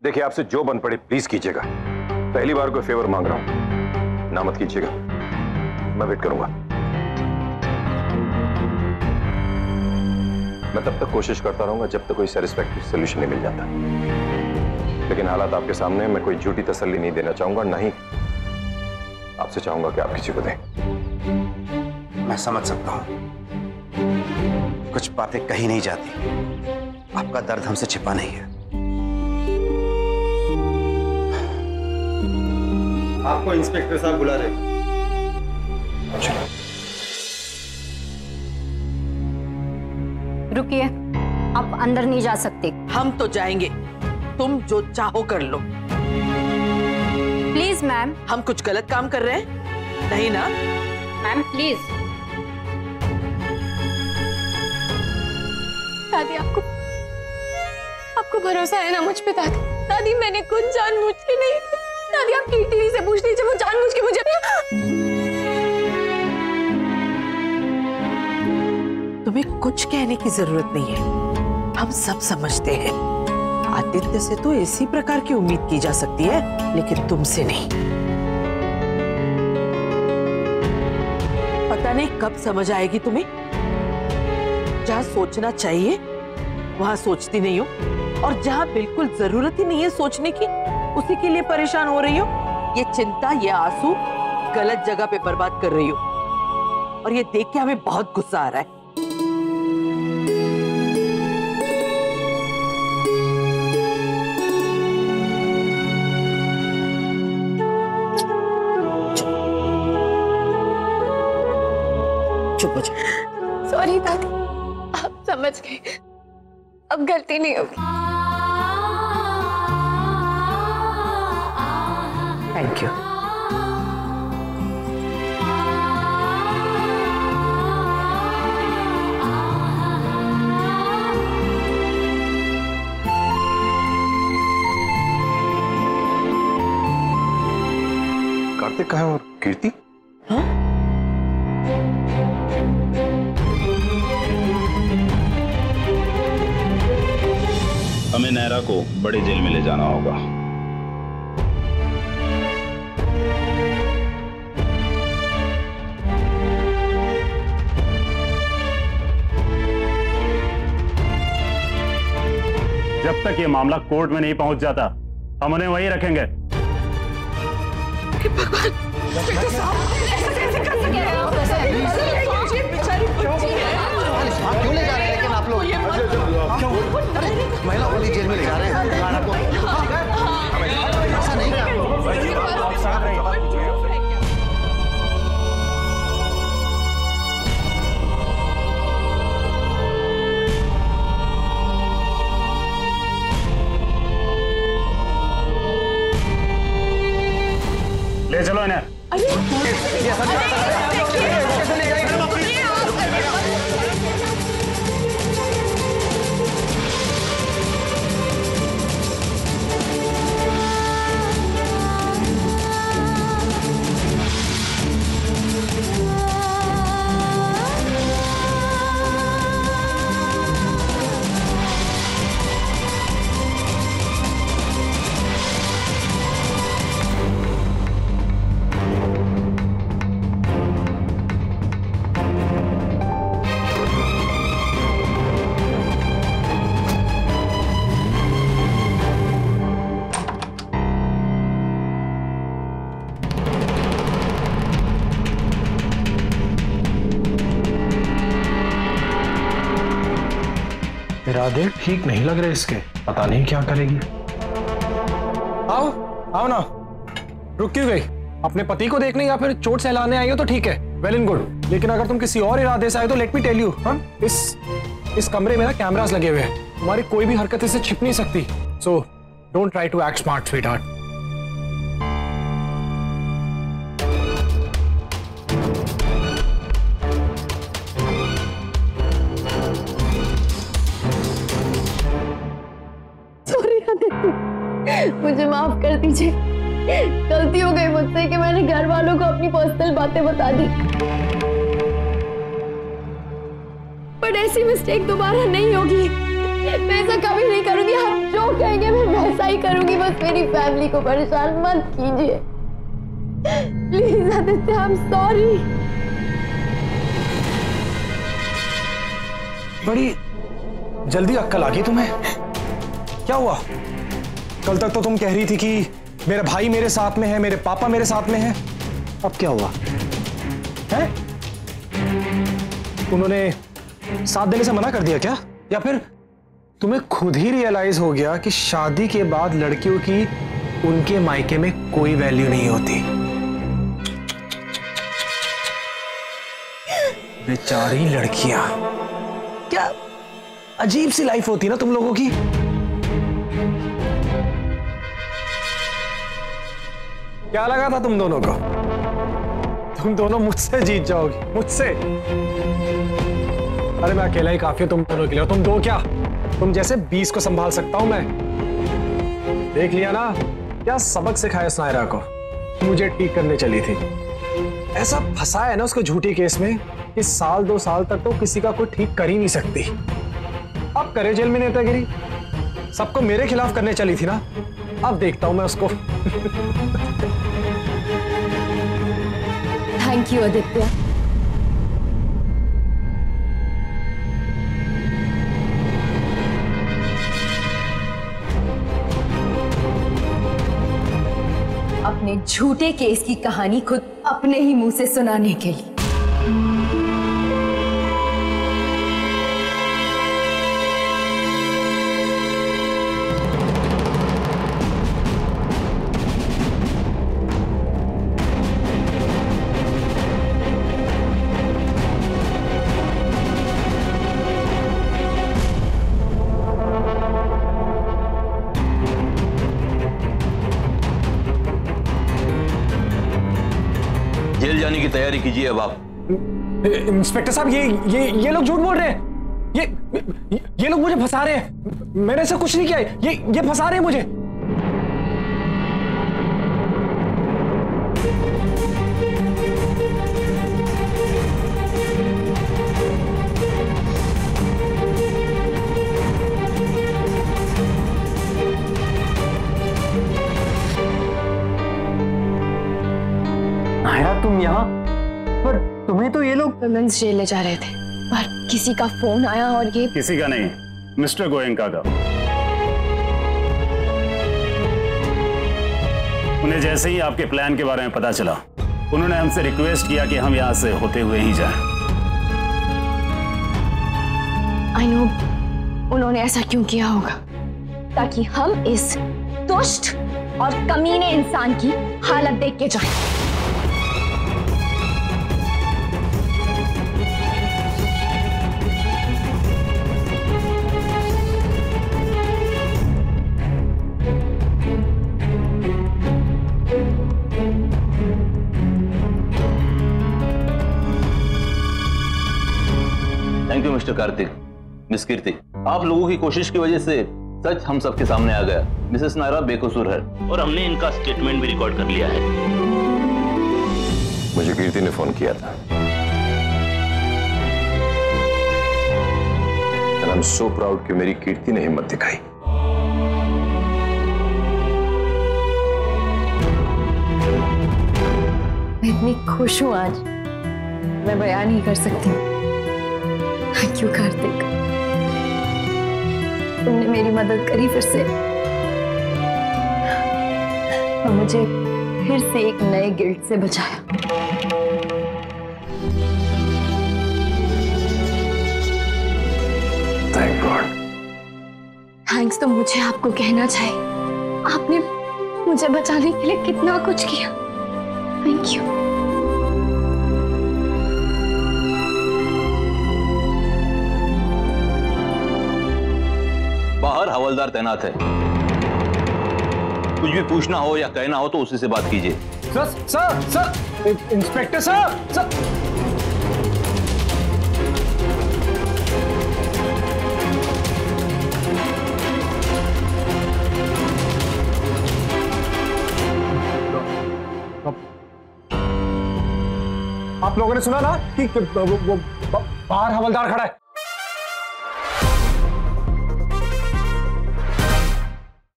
देखिए, आपसे जो बन पड़े प्लीज कीजिएगा। पहली बार कोई फेवर मांग रहा हूं, ना मत कीजिएगा। मैं वेट करूंगा। मैं तब तक कोशिश करता रहूंगा जब तक कोई सेटिस्फैक्टरी सोल्यूशन नहीं मिल जाता। लेकिन हालात आपके सामने, मैं कोई झूठी तसल्ली नहीं देना चाहूंगा, नहीं आपसे चाहूंगा कि आप किसी को दें। मैं समझ सकता हूं, कुछ बातें कही नहीं जाती। आपका दर्द हमसे छिपा नहीं है। आपको इंस्पेक्टर साहब बुला रहे हैं। रुकिए, आप अंदर नहीं जा सकते। हम तो जाएंगे, तुम जो चाहो कर लो। Please ma'am. हम कुछ गलत काम कर रहे हैं? नहीं ना? Ma'am please. दादी, आपको भरोसा है ना मुझ पे? दादी, दादी मैंने कुछ जानबूझ के नहीं। दादी आप कीर्ति से पूछ लीजिए, वो जानबूझ के मुझे। तुम्हें कुछ कहने की जरूरत नहीं है, हम सब समझते हैं। आदित्य से तो इसी प्रकार की उम्मीद की जा सकती है, लेकिन तुमसे नहीं। पता नहीं कब समझ आएगी तुम्हें। जहां सोचना चाहिए वहां सोचती नहीं हो, और जहां बिल्कुल जरूरत ही नहीं है सोचने की, उसी के लिए परेशान हो रही हो। ये चिंता, ये आंसू गलत जगह पे बर्बाद कर रही हो, और ये देख के हमें बहुत गुस्सा आ रहा है। चुप हो जाओ। सॉरी दादी, आप समझ गए, अब गलती नहीं होगी। Thank you. कार्तिक कहाँ है और कीर्ति? हाँ? हमें नैरा को बड़े जेल में ले जाना होगा। जब तक ये मामला कोर्ट में नहीं पहुंच जाता, हम उन्हें वहीं रखेंगे। भगवान, क्यों ले जा रहे हैं लेकिन आप लोग? महिला वाली जेल में ले जा रहे हैं। ऐसा नहीं। ले चलो इन्हें। इरादे ठीक नहीं लग रहे इसके, पता नहीं क्या करेगी। आओ आओ ना, रुक क्यों गई? अपने पति को देखने या फिर चोट सहलाने आई हो तो ठीक है, वेल एंड गुड। लेकिन अगर तुम किसी और इरादे से आए तो लेट मी टेल यू, हाँ, इस कमरे में ना कैमरास लगे हुए हैं, तुम्हारी कोई भी हरकत इससे छिप नहीं सकती। So don't try to act smart sweetheart. मुझे माफ कर दीजिए, गलती हो गई मुझसे कि मैंने घर वालों को अपनी पर्सनल बातें बता दी। पर ऐसी मिस्टेक दोबारा नहीं होगी, मैं ऐसा कभी नहीं करूंगी। आप जो कहेंगे मैं वैसा ही करूंगी। बस मेरी फैमिली को परेशान मत कीजिए please Aditya, I am sorry. बड़ी जल्दी अक्कल आ गई तुम्हें। क्या हुआ? कल तक तो तुम कह रही थी कि मेरा भाई मेरे साथ में है, मेरे पापा मेरे साथ में है। अब क्या हुआ है? उन्होंने साथ देने से मना कर दिया क्या? या फिर तुम्हें खुद ही रियलाइज हो गया कि शादी के बाद लड़कियों की उनके मायके में कोई वैल्यू नहीं होती? बेचारी लड़कियां, क्या अजीब सी लाइफ होती ना तुम लोगों की। क्या लगा था तुम दोनों को? तुम दोनों मुझसे जीत जाओगी, मुझसे। अरे मैं अकेला ही काफी हूं तुम दोनों के लिए। तुम दो क्या, तुम जैसे 20 को संभाल सकता हूं मैं। देख लिया ना क्या सबक सिखाया उस नायरा को। मुझे ठीक करने चली थी, ऐसा फंसाया है ना उसको झूठी केस में कि 1-2 साल तक तो किसी का कोई ठीक कर ही नहीं सकती। अब करे जेल में नेतागिरी, सबको मेरे खिलाफ करने चली थी ना। अब देखता हूं मैं उसको। Thank you Aditya. अपने झूठे केस की कहानी खुद अपने ही मुंह से सुनाने के लिए। जेल जाने की तैयारी कीजिए अब आप। इंस्पेक्टर साहब, ये लोग झूठ बोल रहे हैं। ये लोग मुझे फंसा रहे हैं। मैंने ऐसा कुछ नहीं किया है। ये फंसा रहे हैं मुझे। नायरा, तुम यहाँ? पर तुम्हें तो ये लोग वुमेन्स जेल ले जा रहे थे, पर किसी का फोन आया और ये किसी का नहीं, मिस्टर गोयनका का। उन्हें जैसे ही आपके प्लान के बारे में पता चला, उन्होंने हमसे रिक्वेस्ट किया कि हम यहाँ से होते हुए ही जाएं। आई नो उन्होंने ऐसा क्यों किया होगा, ताकि हम इस दुष्ट और कमीने इंसान की हालत देख के जाएं। Thank you mister Kartik. Miss Kirti, आप लोगों की कोशिश की वजह से सच हम सबके सामने आ गया। मिसेस नायरा बेकसूर है और हमने इनका स्टेटमेंट भी रिकॉर्ड कर लिया है। मुझे कीर्ति ने फोन किया था। And I'm so proud कि मेरी कीर्ति ने हिम्मत दिखाई। मैं इतनी खुश हूं आज, मैं बयान नहीं कर सकती। थैंक यू कार्तिक, तुमने मेरी मदद करी फिर से और मुझे फिर से एक नए गिल्ट से बचाया। Thank God. थैंक्स तो मुझे आपको कहना चाहिए। आपने मुझे बचाने के लिए कितना कुछ किया। Thank you. बाहर हवलदार तैनात है, कुछ भी पूछना हो या कहना हो तो उसी से बात कीजिए। सर, इंस्पेक्टर साहब, सर। आप लोगों ने सुना ना कि वो बाहर हवलदार खड़ा है।